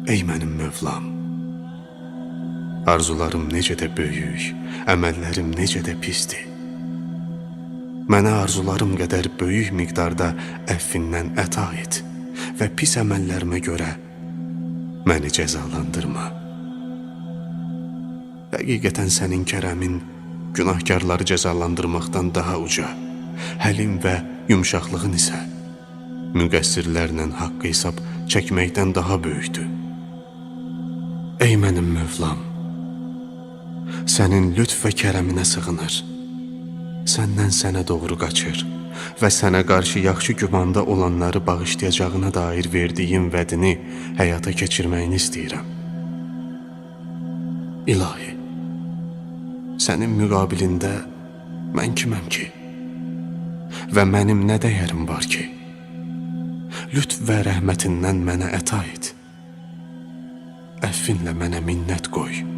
Ey mənim Mövlam, arzularım necə də böyük, əməllərim necə də pisdir. Mənə arzularım qədər böyük miqdarda əffindən əta et və pis əməllərimə görə məni cəzalandırma. Həqiqətən sənin kərəmin günahkarları cəzalandırmaqdan daha uca, həlim və yumşaqlığın isə müqəssirlərlə haqq hesab çəkməkdən daha böyükdür. Ey mənim Mövlam, sənin lütf və kərəminə sığınır, səndən sənə doğru qaçır və sənə qarşı yaxşı gümanda olanları bağışlayacağına dair verdiyim vədini həyata keçirməyini istəyirəm. İlahi, sənin müqabilində mən kiməm ki? Və mənim nə dəyərim var ki? Lütf və rəhmətindən mənə əta et. Əffinlə mənə minnət qoy.